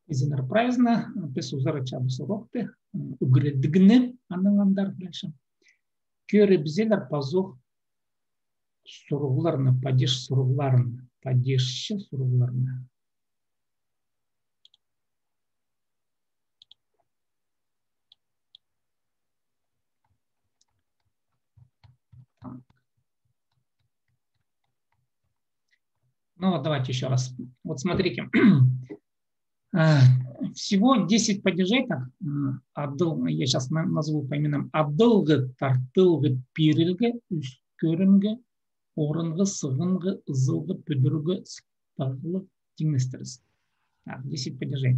Изинар праздно, песузара чабуса рокты, угредгны, анангандар дальше. Кёре бзелер пазух сургуларны, падиш сургуларны, падишши сургуларны. Ну вот давайте еще раз. Вот смотрите. Всего 10 падежей. Я сейчас назову по именам. Абдылгы, тартылгы, пирилгы, үскөрімгі, орынғы, сығынғы, зылгы, пүдіргі, спағылы, теңестеріс. 10 падежей.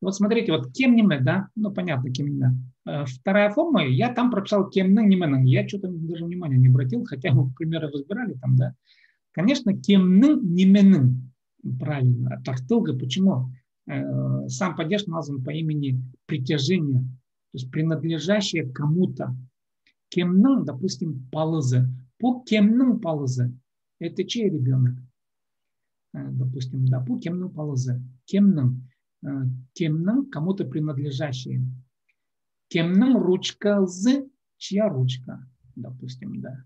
Вот смотрите, вот кем не мы, да? Ну понятно, кем не мы. Вторая форма, я там прописал кем не мы. Я что-то даже внимания не обратил, хотя мы примеры разбирали там, да. Конечно, кемнын неменын, правильно, тартылга. Почему? Сам падеж назван по имени притяжения, то есть принадлежащее кому-то. Кемнын, допустим, палызы. По кемнын палызы. Это чей ребенок? Допустим, да, по кемнын палызы. Кемнын. Кемнын кому-то принадлежащее. Кемнын ручка з, чья ручка? Допустим, да.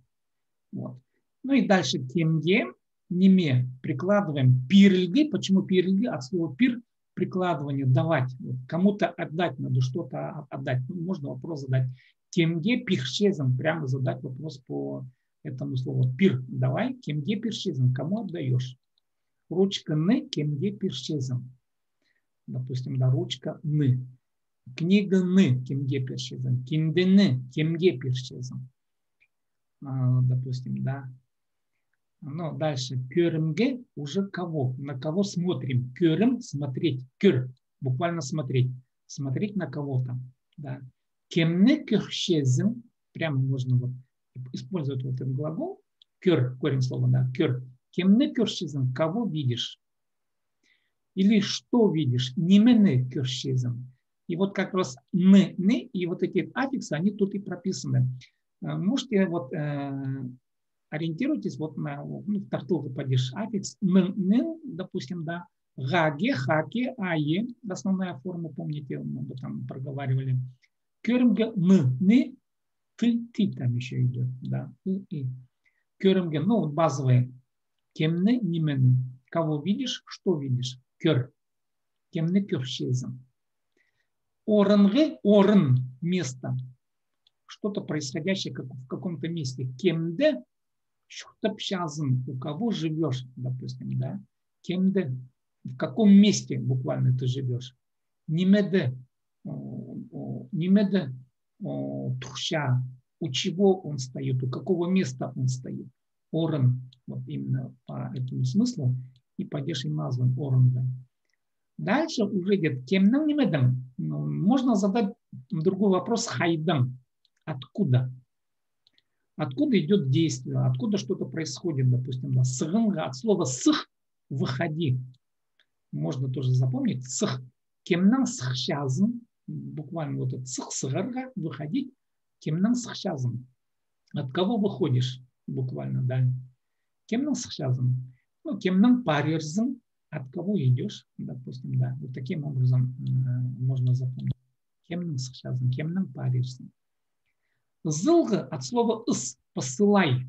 Вот. Ну и дальше кемге, неме, прикладываем пирльги. Почему пирльги? От слова пир, прикладывание, давать. Вот, кому-то отдать надо, что-то отдать. Ну, можно вопрос задать. Кемге пиршезом, прямо задать вопрос по этому слову. Пир, давай, кемге пиршезом, кому отдаешь? Ручка ны, кемге пиршезом. Допустим, да, ручка ны. Книга ны, кемге пиршезом. Киндены, кемге пиршезом. Допустим, да. Но дальше кёрымге уже кого? На кого смотрим? Кёрым смотреть. Кёр буквально смотреть. Смотреть на кого-то. Да. Кемне кёршезым. Прямо можно вот использовать вот этот глагол. Кёр, корень слова, да. Кёр. Кемне кёршезым. Кого видишь? Или что видишь? Немене кёршезым. И вот как раз не и вот эти аффиксы, они тут и прописаны. Можете вот ориентируйтесь вот на тартылгы падеж аффикс. Допустим, да. Гаге, хаке, ае. Основная форма, помните, мы об этом проговаривали. Кёрымге, не, ты там еще идет. Да, и. Кёрымге, ну вот базовые. Кемне, немене. Кого видишь, что видишь? Кёр. Кемне кёршезом. Орынге, орын, место. Что-то происходящее в каком-то месте. Кемде, шухтапшазм, у кого живешь, допустим, да? Кемде, в каком месте буквально ты живешь? Немеде, тухша, у чего он стоит, у какого места он стоит. Орен, вот именно по этому смыслу, и падеж и назван орен. Дальше уже идет кемнам немедам. Можно задать другой вопрос хайдам. Откуда? Откуда идет действие? Откуда что-то происходит, допустим, да? Сыгынга, от слова сых, выходи. Можно тоже запомнить. Сых. Кемнан схшазм. Буквально вот это сых, сыгырга, выходить. Кемнан схшазм. От кого выходишь? Буквально, да. Кемнан схшазм. Ну, кемнан парирзм. От кого идешь? Допустим, да. Вот таким образом можно запомнить. Кемнан схшазм. Кемнан парирзм. Зылга от слова «ыс» – посылай.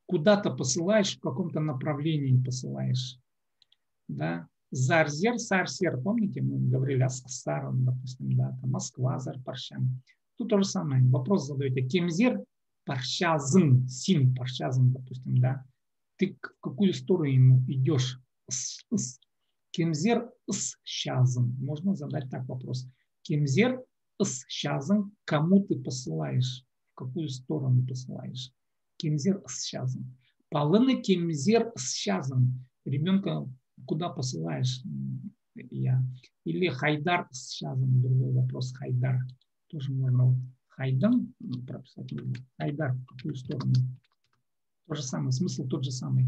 Куда-то посылаешь, в каком-то направлении посылаешь. Да? Зарзер, сарсер. Помните, мы говорили о Саром, допустим, да, там Москва, зар, паршам. Тут то же самое. Вопрос задаете. Кемзер, паршазм, син, паршазм, допустим, да. Ты в какую сторону ему идешь? Кемзер, шазм. Можно задать так вопрос. Кемзер, с шазом, кому ты посылаешь, в какую сторону посылаешь. Кемзер с шазом. Полыны кемзер с шазом. Ребенка куда посылаешь? Я. Или хайдар с шазом. Другой вопрос. Хайдар. Тоже можно хайдам прописать. Хайдар в какую сторону? То же самое. Смысл тот же самый.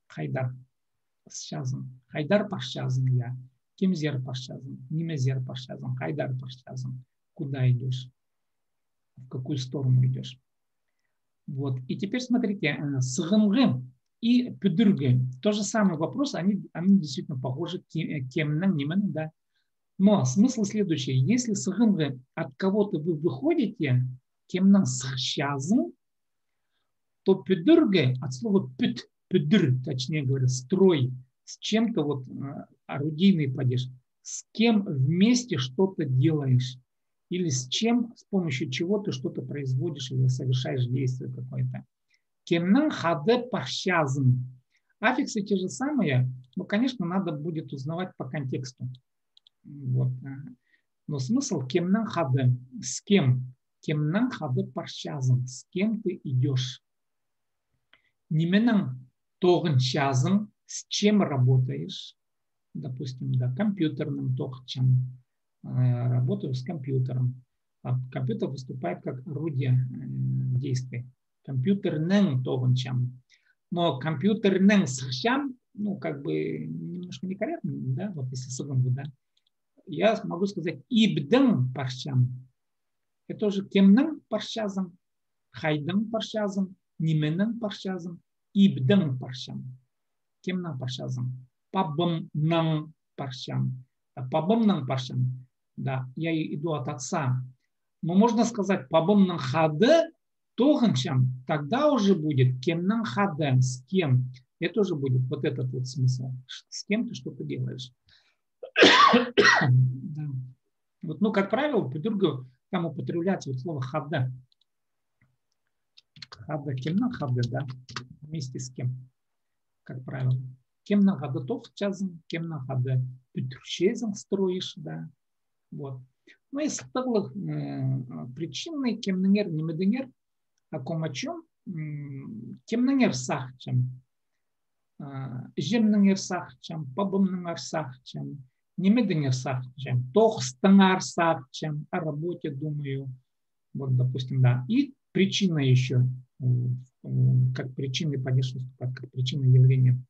Хайдар с шазом. Хайдар паршазом я. Кемзер паршазом, немезер паршазом, хайдар паршазом. Куда идешь? В какую сторону идешь? Вот. И теперь смотрите, сыгымгы и пюдырге. То же самый вопрос, они действительно похожи кемнан, нимен, да. Но смысл следующий. Если сыгынғы от кого-то вы выходите, кемнан схщазм, то пюдырге от слова пюдыр, точнее говоря, строй, с чем-то вот орудийный падеж, с кем вместе что-то делаешь, или с чем, с помощью чего ты что-то производишь или совершаешь действие какое-то. Кемнан хаде парщазм. Аффиксы те же самые, но, конечно, надо будет узнавать по контексту. Вот. Но смысл кемнан хаде, с кем? Кемнан хаде парщазм, с кем ты идешь. Неменан тогнчазм, с чем работаешь. Допустим, да, компьютерным тохчем. Работаю с компьютером. А компьютер выступает как орудие действий. Компьютерным тогнчем. Но компьютерным схщам, ну, как бы немножко некорректно, да, вот если сыгнуть, да. Я могу сказать ибдым парщам. Это уже кемным парщазом, хайдым парщазом, нименным парщазом, ибдым парщам. Кемным парщазом. Пабымның парщам. Пабымның парщам. Да, я иду от отца. Но можно сказать пабымның хады тогынчам. Тогда уже будет кемның хады. С кем? Это уже будет вот этот вот смысл. С кем ты что-то делаешь. Да. Вот, ну, как правило, в Петербурге там употребляется вот слово хада. Хада, кемна хада, да, вместе с кем, как правило. Кемна хада тохчазм, кемна хада петрущезм строишь, да. Вот. Ну, из таглых причинный кемнанер, немеденер, о ком о чем? Кемнанер сахчем, жемнанер сахчем, пабомнанер сахчем, немеденер сахчем, тохстанар сахчем, о работе думаю. Вот, допустим, да. И причина еще, как причинный падеж выступает, как причина явления.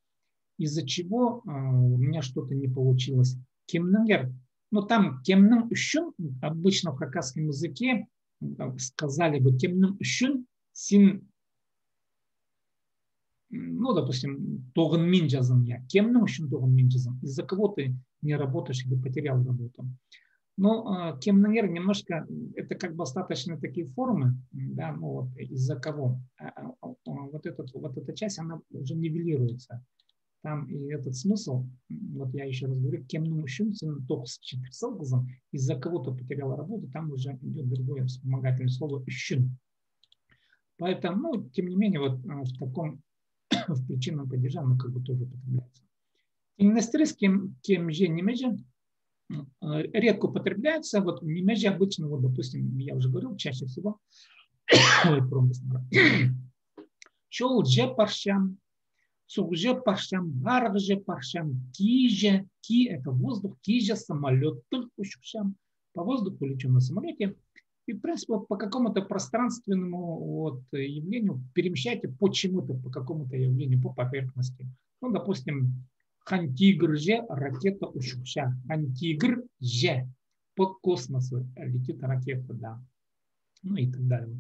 Из-за чего у меня что-то не получилось. Кемнангер. Но там кемнам ущун, обычно в хакасском языке сказали бы кемнам ущун син, ну, допустим, тоган минджазам я. Кемнам ущун тоган минджазам. Из-за кого ты не работаешь или потерял работу. Но кемнангер немножко, это как бы остаточные такие формы, да, ну вот из-за кого. Вот эта часть, она уже нивелируется. Там и этот смысл, вот я еще раз говорю, кемнум ущунцин, только с четырьмя, из-за кого-то потерял работу, там уже идет другое вспомогательное слово ущун. Поэтому, ну, тем не менее, вот в таком, в причинном падеже оно как бы тоже употребляется. Инвесторы кем же, не меже, редко употребляются. Вот не меже обычно, вот, допустим, я уже говорил, чаще всего, шел же парщам, Сугже паршам, гаргже паршам, киже, ки это воздух, киже самолет, только ущущам. По воздуху лечу на самолете. И, в принципе, по какому-то пространственному вот явлению перемещайте почему-то, по какому-то явлению, по поверхности. Ну, допустим, хантигр же, ракета ущуща. Хантигр же, по космосу летит ракета, да. Ну и так далее.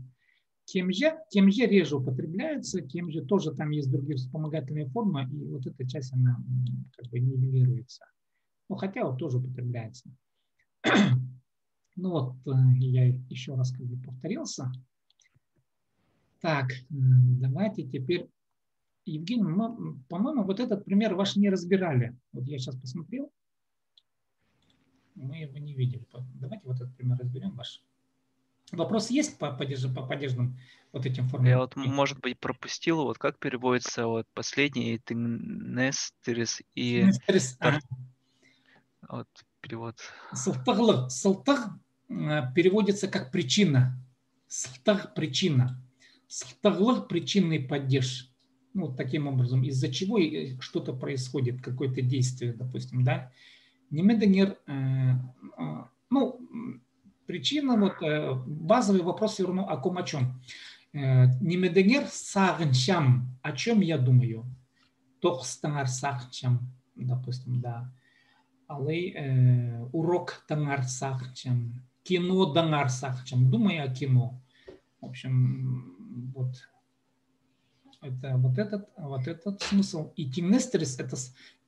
Кем же реже употребляется, кем же тоже там есть другие вспомогательные формы, и вот эта часть, она как бы нивелируется. Ну, хотя вот тоже употребляется. Ну вот, я еще раз как бы повторился. Так, давайте теперь, Евгений, по-моему, вот этот пример ваш не разбирали. Вот я сейчас посмотрел, мы его не видели. Давайте вот этот пример разберем ваш. Вопрос есть по падежным вот этим формам? Я вот, может быть, пропустил, вот как переводится вот последний тинестерис и вот перевод. Сылтық переводится как причина. Сылтық причина. Сылтығлық причинный падеж. Ну, вот таким образом, из-за чего что-то происходит, какое-то действие, допустим, да. Немеденер, ну, причина, вот базовый вопрос все равно о ком о чем. Немеденер сағыншам, о чем я думаю. Тоқстаңар сағыншам, допустим, да. Алый урок таңар сағыншам, кино даңар сағыншам, думаю о кино. В общем, вот это вот этот смысл. И тингнестерис, это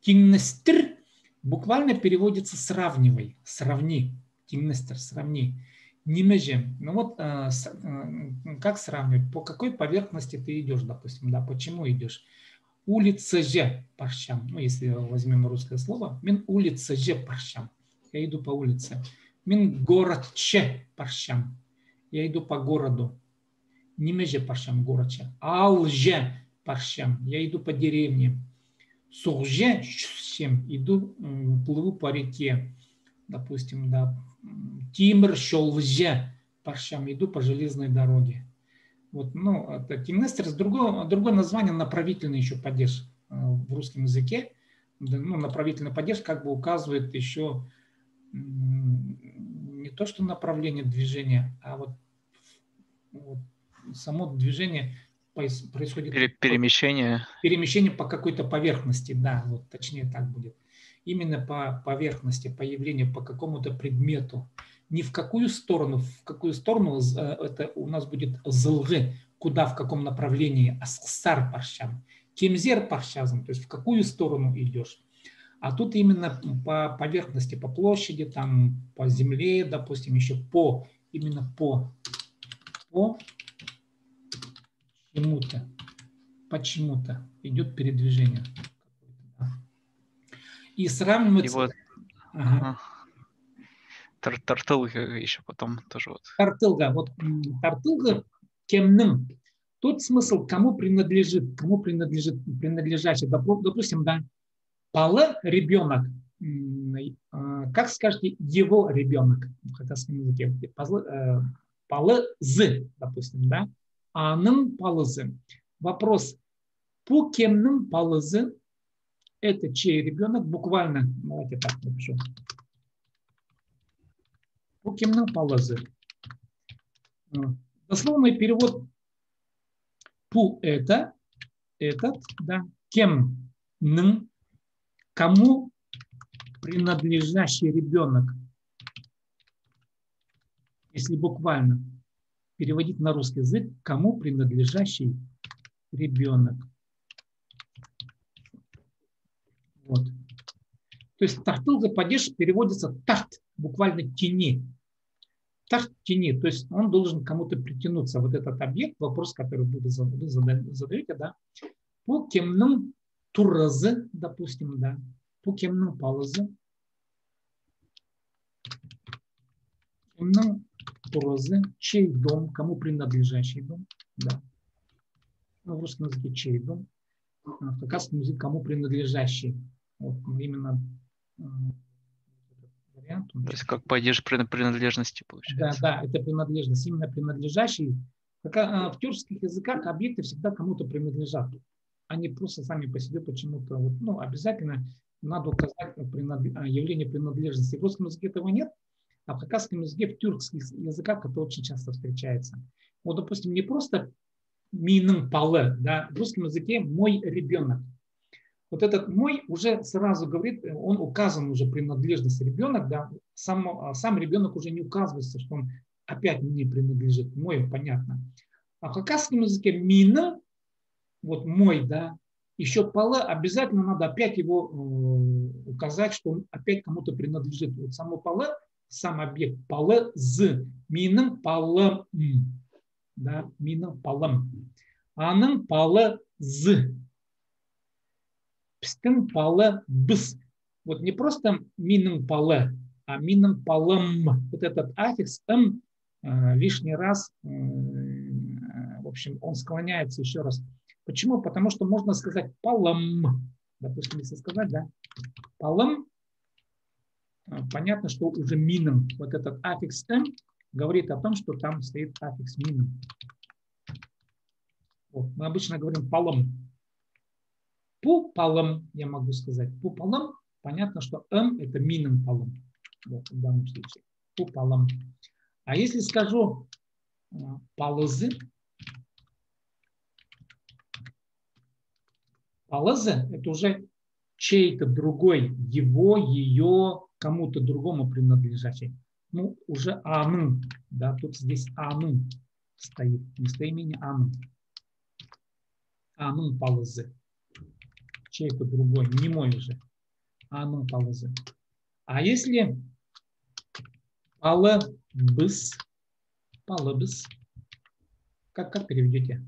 тингнестер буквально переводится сравнивай, сравни. Тингнестер, сравни. Нимеже. Ну вот как сравнивать? По какой поверхности ты идешь, допустим, да, почему идешь? Улица же паршам. Ну, если возьмем русское слово. Мин улица же паршам. Я иду по улице. Мин город че паршам. Я иду по городу. Нимеже паршам, город че. Алже паршам. Я иду по деревне. Сухже чем иду, плыву по реке. Допустим, да. Тимр шолже паршам. Иду по железной дороге. Вот, ну, это тимнестерс, другое название направительный еще падеж в русском языке. Ну, направительный падеж как бы указывает еще не то, что направление движения, а вот само движение происходит... Перемещение. Перемещение по какой-то поверхности, да, вот точнее так будет. Именно по поверхности, по явлению, по какому-то предмету. Не в какую сторону это у нас будет злгы, куда, в каком направлении, асхсар паршам, кемзер паршазм, то есть в какую сторону идешь. А тут именно по поверхности, по площади, там, по земле, допустим, еще именно по чему-то, почему-то идет передвижение. И сравнивается... И вот, ага. Тартылга еще потом тоже вот. Тартылга. Вот тартылга кемным. Тут смысл, кому принадлежащий. Допустим, да, палы ребенок. Как скажете, его ребенок в хакасском языке? Палы з, допустим, да. Аның палызы. Вопрос. По кемным палызы это чей ребенок? Буквально, давайте так напишу. По кемным палызы. Дословный перевод пу это, этот, да, кем, ным, кому принадлежащий ребенок. Если буквально переводить на русский язык, кому принадлежащий ребенок. Вот. То есть тартылга падеж переводится тарт, буквально тяни. Тарт тяни, то есть он должен кому-то притянуться. Вот этот объект, вопрос, который вы задаете, да, по кемным туразы, допустим, да, по кемным палазы, кемным туразы, чей дом, кому принадлежащий дом, да. В русском языке чей дом, в хакасском языке кому принадлежащий. Вот именно вариант. То есть как падеж принадлежности получается. Да, это принадлежность. Именно принадлежащий. В тюркских языках объекты всегда кому-то принадлежат. Они просто сами по себе почему-то, ну, обязательно надо указать явление принадлежности. В русском языке этого нет, а в хакасском языке, в тюркских языках это очень часто встречается. Вот, допустим, не просто миным палы, да, в русском языке мой ребенок. Вот этот мой уже сразу говорит, он указан уже принадлежность ребенок, да, сам ребенок уже не указывается, что он опять мне принадлежит, мой, понятно. А в хакасском языке мина, вот мой, да, еще пала, обязательно надо опять его указать, что он опять кому-то принадлежит. Вот само пала, сам объект пала з, миным палам, да, миным палам, аның пала з. Пстын палы быс. Вот не просто миным палы, а миным палым. Вот этот аффикс м лишний раз, в общем, он склоняется еще раз. Почему? Потому что можно сказать палым. Допустим, если сказать, да, палым, понятно, что уже миным. Вот этот аффикс м говорит о том, что там стоит аффикс миным. Вот. Мы обычно говорим палым. По палам, я могу сказать, по палам, понятно, что м это минным палам. Вот, в данном случае. По палам. А если скажу палазы, палазы это уже чей-то другой, его, ее, кому-то другому принадлежащий. Ну, уже анын, да, тут здесь анын стоит, местоимение анын. Анын палызы. Чей-то другой, не мой уже. Анын палызы. А если палыбыз, палыбыз, как переведете?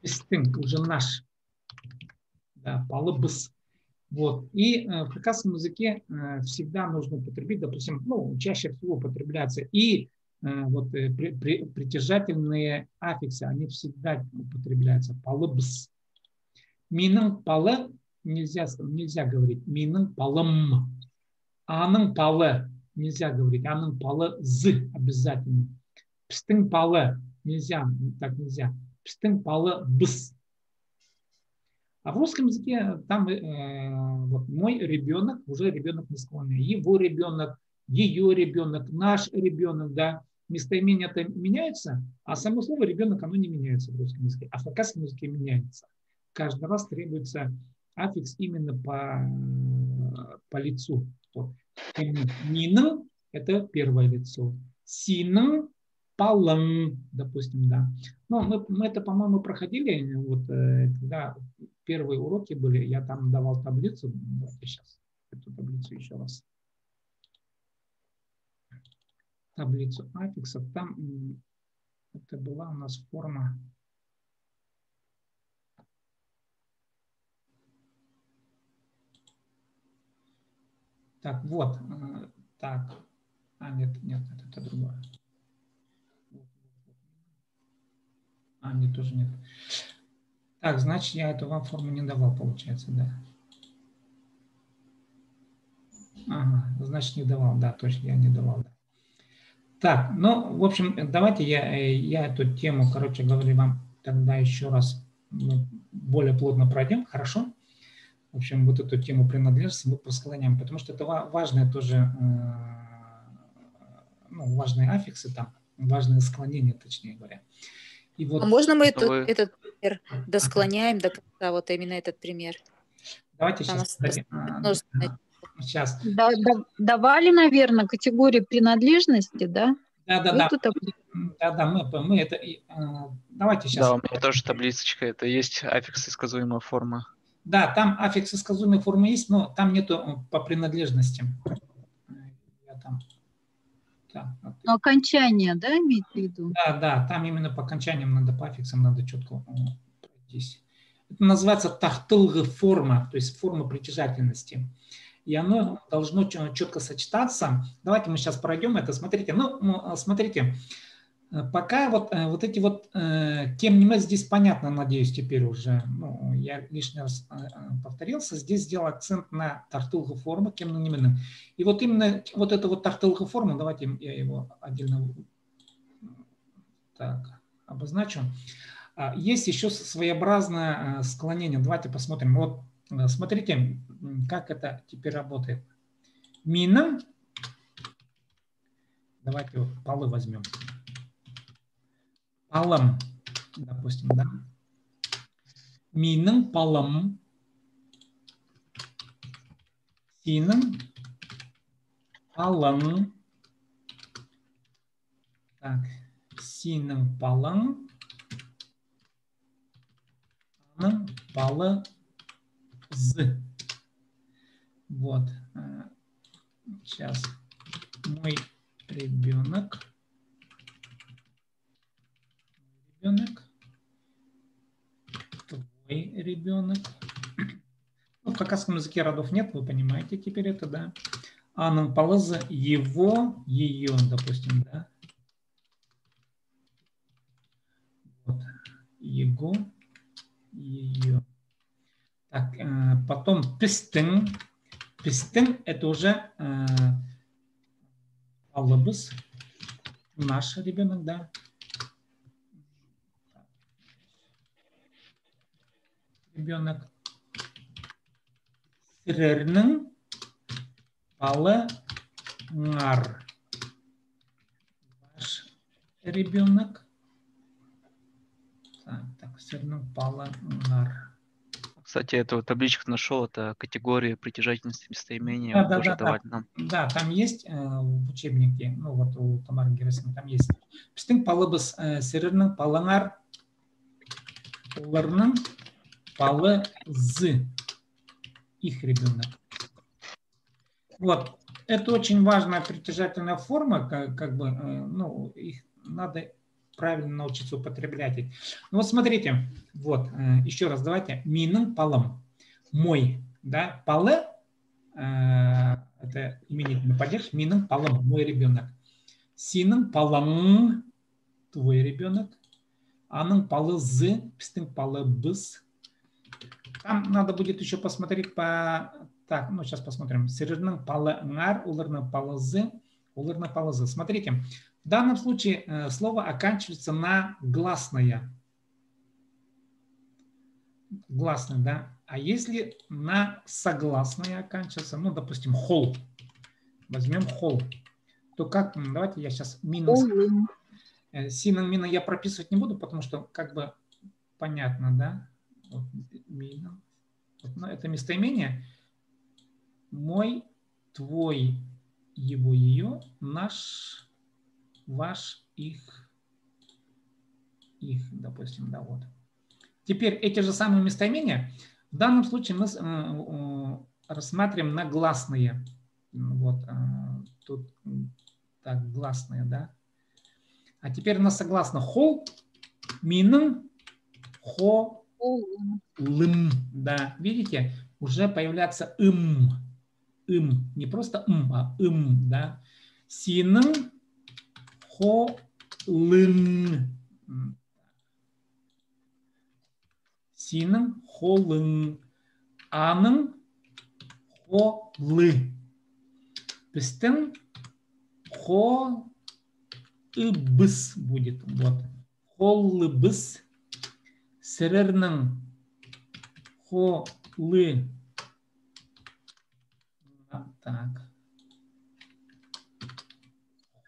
Бистың, уже наш. Да, палыбыз. Вот. И в хакасском языке всегда нужно употребить, допустим, ну, чаще всего употребляется и вот притяжательные аффиксы, они всегда употребляются. Палыбыз. Миның палы нельзя говорить. Миның палым. Аның палы нельзя говорить. Аның палы з обязательно. Пстың палы нельзя, так нельзя. Пстың палы быс. А в русском языке там вот мой ребенок, уже ребенок несклонный. Его ребенок, ее ребенок, наш ребенок, да. Местоимение это меняется, а само слово ребенок, оно не меняется в русском языке. А в хакасском языке меняется. Каждый раз требуется аффикс именно по лицу. Вот. Миның – это первое лицо. Синың – палың, допустим, да. Но мы это, по-моему, проходили, вот, когда первые уроки были, я там давал таблицу. Давайте сейчас эту таблицу еще раз. Таблицу аффиксов. Там это была у нас форма. Так, вот. Так. А, нет, это другое. А, нет, тоже нет. Так, значит, я эту вам форму не давал, получается, да. Ага, значит, не давал, да, точно, я не давал, да. Так, ну, в общем, давайте я эту тему, короче говоря, вам тогда еще раз более плотно пройдем, хорошо? В общем, вот эту тему принадлежности мы посклоняем, потому что это важные тоже, ну, важные аффиксы там, важные склонения, точнее говоря. И вот, а можно мы этот пример досклоняем до конца, вот именно этот пример? Давайте там сейчас. Давали, наверное, категории принадлежности, да? Да, мы это... Давайте сейчас. Да, у меня тоже таблицечка, это есть аффиксы сказуемая форма. Да, там аффиксы сказуемой формы есть, но там нету по принадлежности. Но окончание, да, имеете в виду? Да, там именно по окончаниям надо, по аффиксам надо четко пройтись. Это называется тахтылгы форма, то есть форма притяжательности. И оно должно четко сочетаться. Давайте мы сейчас пройдем это. Смотрите, смотрите, пока вот эти вот кем-немец здесь понятно, надеюсь, теперь уже. Ну, я лишний раз повторился. Здесь сделал акцент на тахтылгы форму кем-немец. И вот именно вот эту вот тахтылгы форму, давайте я его отдельно так обозначу. Есть еще своеобразное склонение. Давайте посмотрим. Вот смотрите, как это теперь работает. Миның. Давайте вот палы возьмем. Палым, допустим, да. Миның палым. Синің палың. Так, синің палың. Аның палы з. Вот. Сейчас. Мой ребенок. Твой ребенок. Ну, в хакасском языке родов нет, вы понимаете теперь это, да. Аның палы з. Его, ее, допустим, да. Вот. Его, ее. Так, потом пистың. Пистың это уже палыбыз. Наш ребенок, да. Ребенок. Сірернің палы ңар. Ваш ребенок. Так, сірернің палы ңар. Кстати, эту табличку нашел, это категория притяжательности местоимения. Да, там есть в учебнике, ну вот у Тамары Герасимовны там есть. Пістің палыбыз сірернің палы ңар. оларның палы з. Их ребенок. Вот. Это очень важная притяжательная форма, как бы, ну, их надо правильно научиться употреблять. Ну вот смотрите, вот, еще раз давайте. Миның палым. Мой, да, палы, это именительный падеж, миның палым, мой ребенок. Синің палың, твой ребенок. Аның палы з, пістің палы біз. Там надо будет еще посмотреть по... Так, ну сейчас посмотрим. Сырырның палы ңар, оларның палы з, оларның палы з. Смотрите, в данном случае слово оканчивается на гласное. Гласное, да. А если на согласное оканчивается, ну, допустим, хол. Возьмем хол. То как, давайте я сейчас минус... Синон, мина я прописывать не буду, потому что как бы понятно, да? Вот, мина. Вот, ну, это местоимение. Мой, твой, его, ее, наш, ваш, их, допустим, да, вот. Теперь эти же самые местоимения в данном случае мы рассматриваем на гласные. Вот, тут так, гласные, да. А теперь на согласно хол, миным, хо, лым, да. Видите, уже появляется им. Не просто а да. Синым, хо, лын. Синым, хо, лын. Аным, хо, лы. Пістің, хо, ыбыс будет. Вот. Холлы быс. Сырырның холы. Так.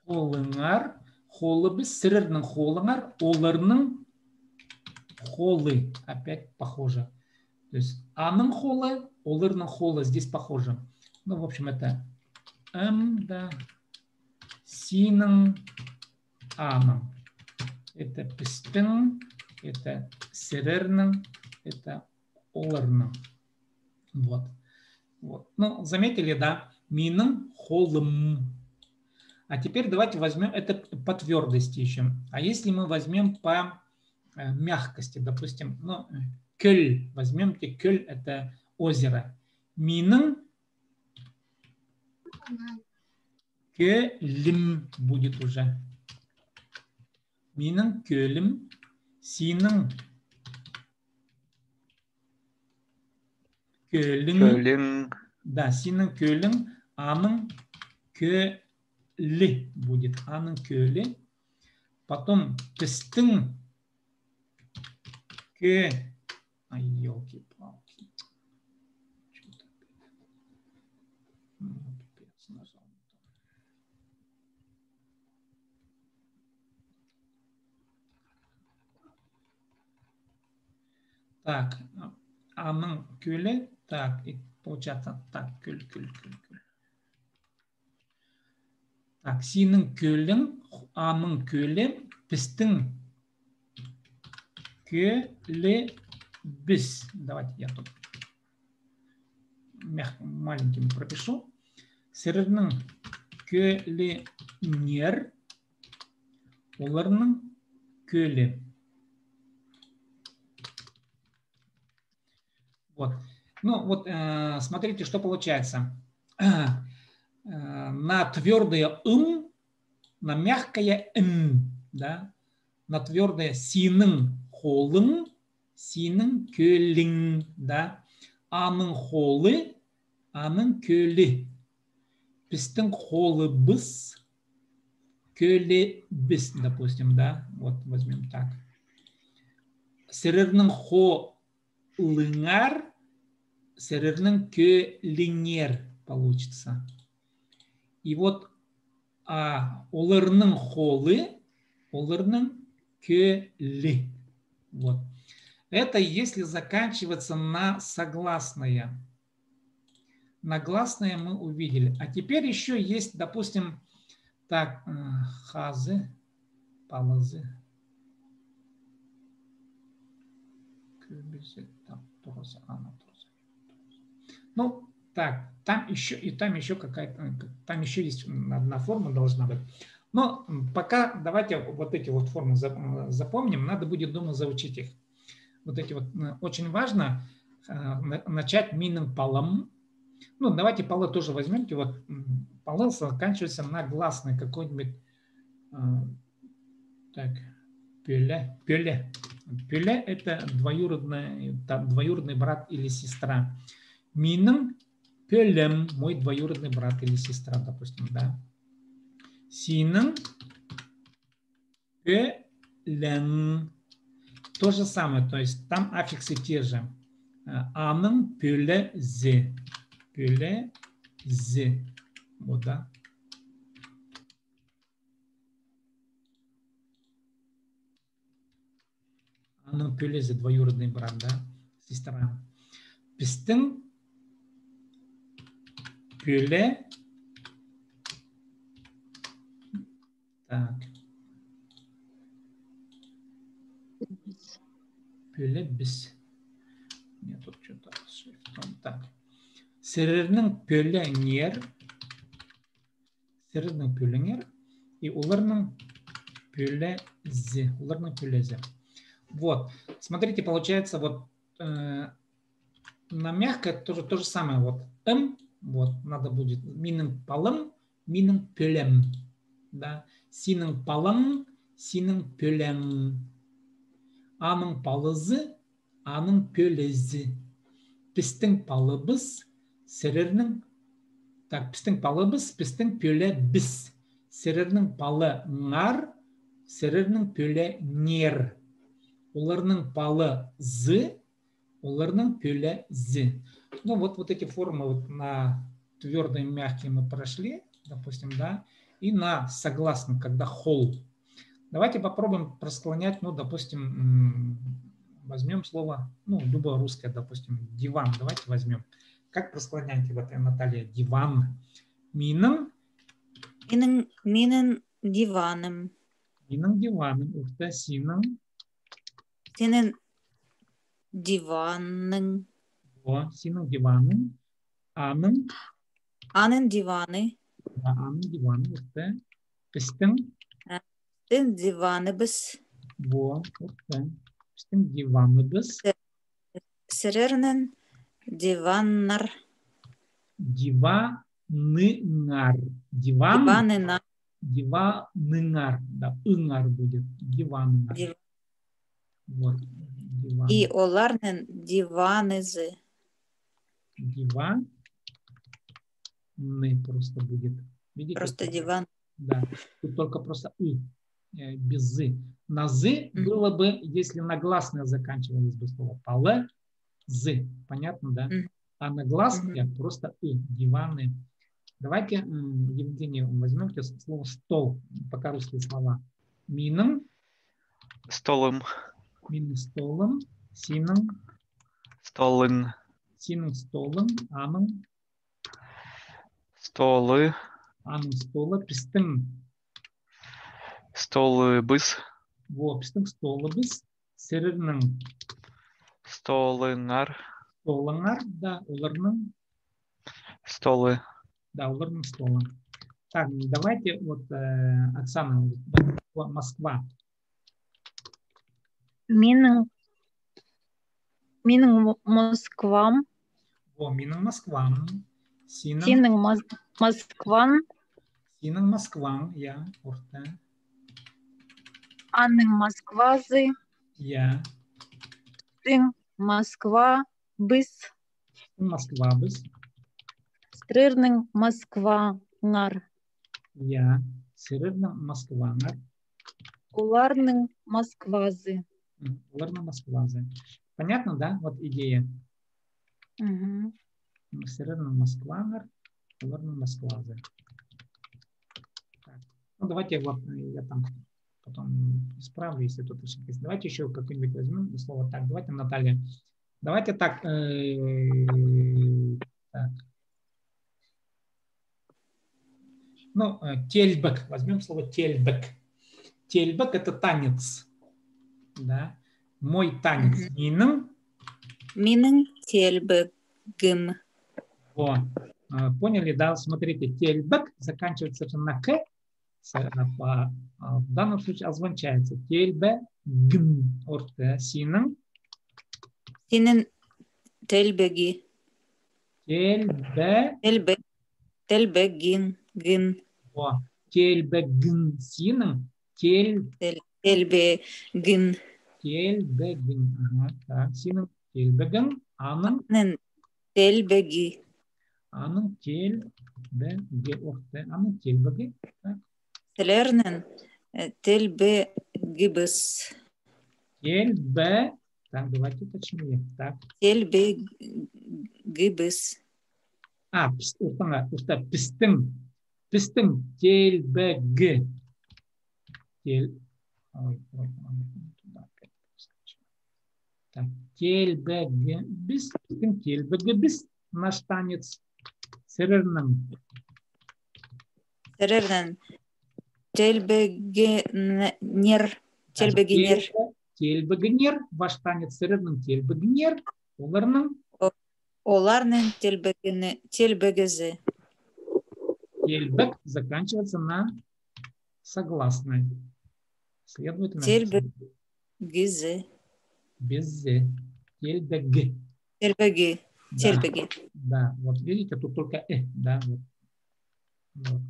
Холыңар. Холы быс. Сырырның холыңар. Оларның холы. Опять похоже. То есть аның холы, оларның холы. Здесь похоже. Ну, в общем, это да. Синың аның. Это пістің, это сырырның, это оларның. Вот. Вот. Ну, заметили, да? Миның холым. А теперь давайте возьмем это по твердости еще. А если мы возьмем по мягкости, допустим, ну, көл, возьмемте көл, это озеро. Миның көлім будет уже. Миның көлім, синің көлің. Да, синің көлің, аның көлі будет. Аның көлі. Потом пістің Ай, елки-палки. Так, аның көлі. Так, и получается так, көл. Так, синің көлің, аның көлі, пістің көлі біз. Давайте я тут маленьким пропишу. Сырырның көлі нер, оларның көлі. Вот. Ну, вот смотрите, что получается. На твердое на мягкое да, на твердое синің холың, синің көлің, да, аның холы, аның көлі. Пістің холы біз, көлі біз, допустим, да, вот возьмем так. Сырырның холыңар, сырырның көліңер получится. И вот оларның холы, оларның көлі. Вот. Это если заканчиваться на согласное. На гласное мы увидели. А теперь еще есть, допустим, так, хазы, палазы. Ну, так, там еще какая-то, там еще есть одна форма должна быть. Но пока давайте вот эти вот формы запомним, надо будет дома заучить их. Вот эти вот очень важно начать минным полом. Ну, давайте полы тоже возьмемте. Вот полы заканчиваются на гласный какой-нибудь. Так, пюле. Пюле. Пюле – это двоюродный брат или сестра. Минным пюлем – мой двоюродный брат или сестра, допустим, да. Синным пюлен. То же самое, то есть там аффиксы те же. Аным пюле зе. Пюле зе. Вот, да. Аным пюле зе, двоюродный брат, да, сестра. Пистын пюле. Так. Пюле без. Нет, тут что-то шрифтом. Так. Сирернің пюле нер. Сирернің пюле нер. И уларның пюле зе. Уларның пюле зе. Вот. Смотрите, получается вот на мягкое тоже то же самое. Вот вот надо будет минным полым, минным пюлем. Да. Синің палың, синің пюлем. Аның палызы, аның пюлезі. Пістің палыбыз, сірернің, так, пістің палыбыз, пістің пюле біз. Сірернің палы ңар, сірернің пюле нер. Оларның палы зы, оларның пюле зы. Ну вот эти формы вот на твердые и мягкие мы прошли, допустим, да. И на согласном, когда холл. Давайте попробуем просклонять, ну, допустим, возьмем слово, ну, любое русское, допустим, диван. Давайте возьмем. Как просклоняете вот, Наталья, диван? Мином? Минен диваном. Мином диваном. Ух ты, сином? Синен диваном. О, сином диваном. Аным? Анен диваны. Да, аным диваном. Ух ты. Пистым? Пістің диваны біз. Во, ух ты. Пистым диваны біз. Сірернен диваннар. Диваныңар. Диванына. Диваныңар. Да, ыңар будет. Диваныңар. Вот. Диван. И оларнен диванызы. Диван. Просто будет. Видите? Просто диван. Да. Тут только просто без зы. На зы было бы, если на гласное заканчивалось бы слово поле, зы. Понятно, да? А на гласное просто диваны. Давайте, Евгений, возьмемте слово стол. Пока русские слова. Мином. Столом. Мином столом. Сином. Столын. Сином столом. Аном. Столы. Аном стола. Пистым. Столы быс. Во, пистым столы быс. Сирернің. Столыңар. Столыңар. Да, оларның. Столы. Да, оларның столы. Так, давайте вот Оксана, Москва. Миның Москвам. Во, миның Москвам. Синің Москван. Синің Москвам, я. Орта. Анның Москвазы. Я. Син Москва біз. Москва біз. Стрырның Москваңар. Я. Сирернің Москваңар. Уларның Москвазы. Уларның Москвазы. Понятно, да? Вот идея. Угу. Сирернің Москваңар. Уларның Москвазы. Так. Ну, давайте вот я там потом исправлю, если тут ошибка есть. Давайте еще какое-нибудь возьмем слово так. Давайте, Наталья. Давайте так. Так. Ну, тельбек. Возьмем слово тельбек. Тельбек – это танец. Да? Мой танец. Миным Минен тельбегим. О, поняли, да? Смотрите, тельбек заканчивается на к, в данном случае озвучается тельбегим. Синен. Синен тельбеги. Тельбегин. Гин. О, тельбегин. Синен. Тельбегин. Тельбегин. Ага, так, синен тельбегин. Анен. Тельбеги. Анын тельбеги. Анын тельбеги. Телернен тельбегибыс. Тельбе. Так, давайте уточним. Так. Тельбегибыс. Пистым. Пистым. Тельбеги. Так, тельбеги. Пистым тельбеги. Bis. Наш танец. Серерным. Тельбегенер. Тельбегенер. Тельбегенер. Ваш танец серерным. Тельбегенер. Оларнен тельбегезе. Тельбег заканчивается на согласной. Следовательно. Тельбегезе. Без «з». Тельбеги. Тельбеги. Тельбеги. Да, вот видите, тут только да, вот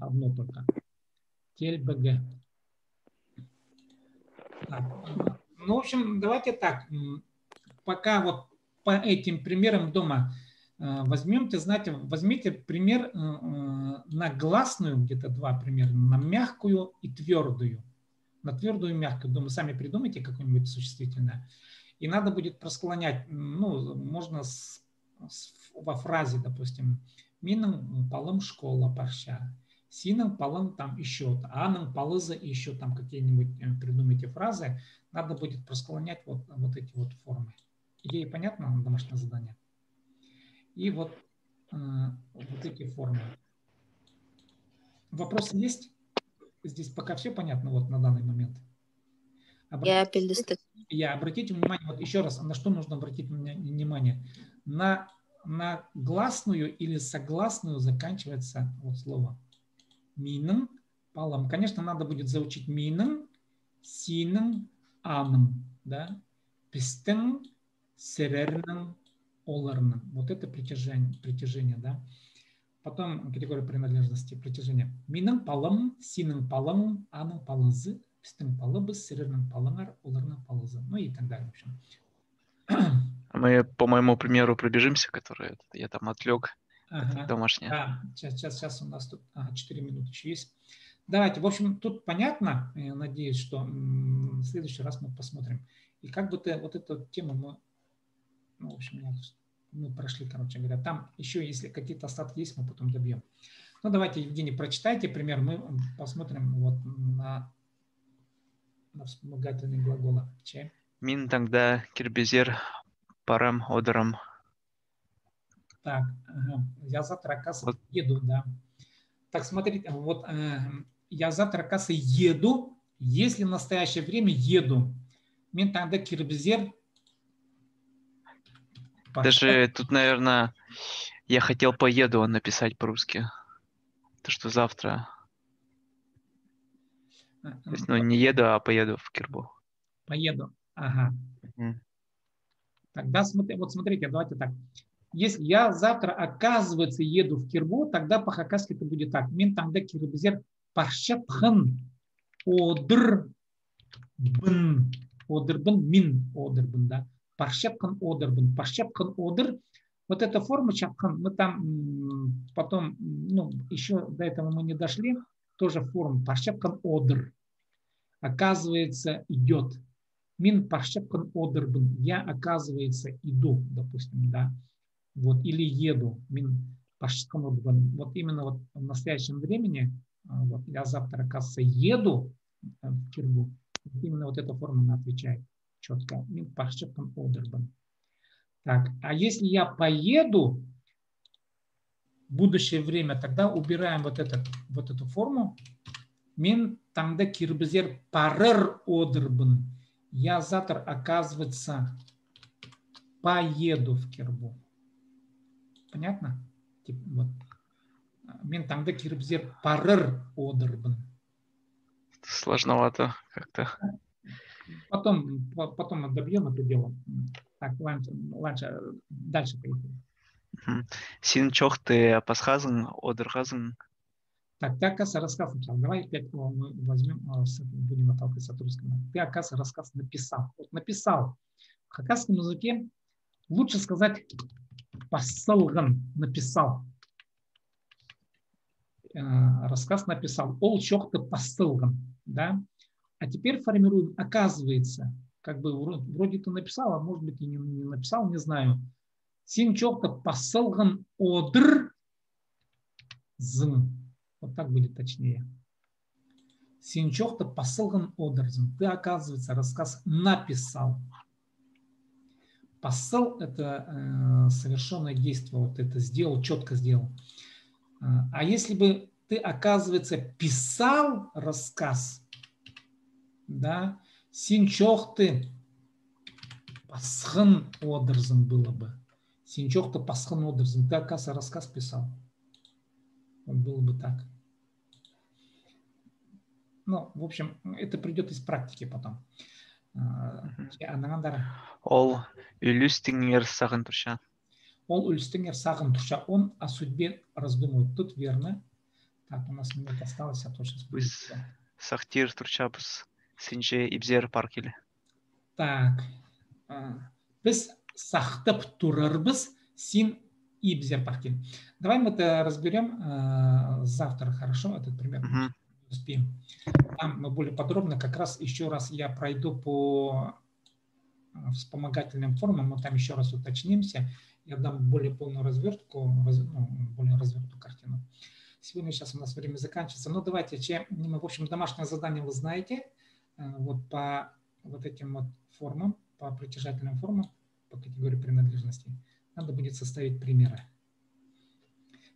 одно только. Тельбеге. Ну, в общем, давайте так. Пока вот по этим примерам дома возьмите пример на гласную, где-то два примера, на мягкую и твердую. На твердую и мягкую. Дома сами придумайте какое-нибудь существительное. И надо будет просклонять, ну, можно во фразе, допустим, мином полом школа парща, сином полом там еще, аном полыза и еще там какие-нибудь придумайте фразы, надо будет просклонять вот эти вот формы. Идея понятна на домашнее задание? И вот эти формы. Вопросы есть? Здесь пока все понятно вот на данный момент. Обратите внимание, вот еще раз, на что нужно обратить внимание. На гласную или согласную заканчивается вот слово мином, палом. Конечно, надо будет заучить мином, сином, аном, да, пистем, серерным, оларным. Вот это притяжение, да. Потом категория принадлежности, притяжения. Мином, палом, сином, палом, аном, палозы, пистем, палобыс, серерным, паломар, оларным, палозы. Ну и так далее, в общем. Мы по моему примеру пробежимся, который я там отвлек. Ага. Домашнее. Да, сейчас у нас тут 4 минуты еще есть. Давайте, в общем, тут понятно, я надеюсь, что в следующий раз мы посмотрим. И как бы вот эту тему мы, ну, в общем, мы прошли, короче говоря. Там еще, если какие-то остатки есть, мы потом добьем. Ну, давайте, Евгений, прочитайте пример, мы посмотрим вот на вспомогательные глаголы. Мин тогда кирбезер парам одерам. Так, ага. Я завтра, оказывается, еду, да. Так, смотрите, вот я завтра, оказывается, еду, если в настоящее время еду. Мин тогда кирбезер. Даже тут, наверное, я хотел поеду написать по-русски. То, что завтра. То есть, ну, не еду, а поеду в Кирбу. Поеду, ага. Тогда смотрите, давайте так. Если я завтра, оказывается, еду в Кирбу, тогда по-хакасски это будет так. Мен тогда кирбезер паршапхан одырбын. Одырбын, мин одырбын, да. Паршапхан одырбын. Паршапхан одыр. Вот эта форма чапхан, мы там потом, ну, еще до этого мы не дошли, тоже форма паршапхан одыр. Оказывается, идет. Мин паршапхан одырбын. Я, оказывается, иду, допустим, да. Вот, или еду. Мин паршапхан одырбын. Вот именно вот в настоящем времени, вот, я завтра, оказывается, еду в Кирбу. Именно вот эта форма она отвечает четко. Мин паршапхан одырбын. Так, а если я поеду в будущее время, тогда убираем вот эту форму. Мен таңда кирбезер парыр одырбын. Я завтра, оказывается, поеду в Кирбу. Понятно? Типа, вот. Мен таңда кирбзер парыр одырбын. Сложновато как-то. Потом добьем это дело. Так, ладно, дальше поехали. Син чохты пасхазын, одырхазын. Так, ты, оказывается, рассказ написал. Давай опять мы возьмем, будем отталкиваться от русского. Ты, оказывается, рассказ написал. Вот написал. В хакасском языке лучше сказать посылган, написал. Рассказ написал. Ол чохты посылган. Да? А теперь формируем, оказывается, как бы вроде ты написал, а может быть и не написал, не знаю. Син чохты посылган одр зн. Вот так будет точнее. Синчохта посылган одерзм. Ты, оказывается, рассказ написал. Посыл – это совершенное действие. Вот это сделал, четко сделал. А если бы ты, оказывается, писал рассказ, да, синчохты пасхын одерзм было бы. Синчохта пасхын одерзм. Ты, оказывается, рассказ писал. Вот было бы так. Ну, в общем, это придет из практики потом. Ол үлістіңер сағын тұрша. Ол үлістіңер сағын тұрша. Он о судьбе раздумывает. Тут верно. Так, у нас минут осталось, а то сейчас будет. Сахтир тұрша біз сенже ибзер паркелі. Так. Біз сақтып тұрарбыз, син ибзер паркелі. Давай мы это разберем завтра, хорошо, этот пример. Успеем. Там мы более подробно, как раз еще раз я пройду по вспомогательным формам, мы там еще раз уточнимся, я дам более полную развертку, более развертую картину. Сегодня сейчас у нас время заканчивается, но давайте, в общем, домашнее задание вы знаете, вот по вот этим вот формам, по притяжательным формам, по категории принадлежности, надо будет составить примеры.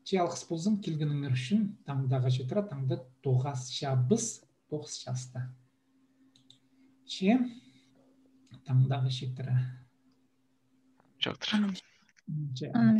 Чиялық спозым келген өмір үшін таңдағы жетіра таңда тоғас шабыз тоғыз шаста. Че таңдағы жетіра. Жоқтыр. Анам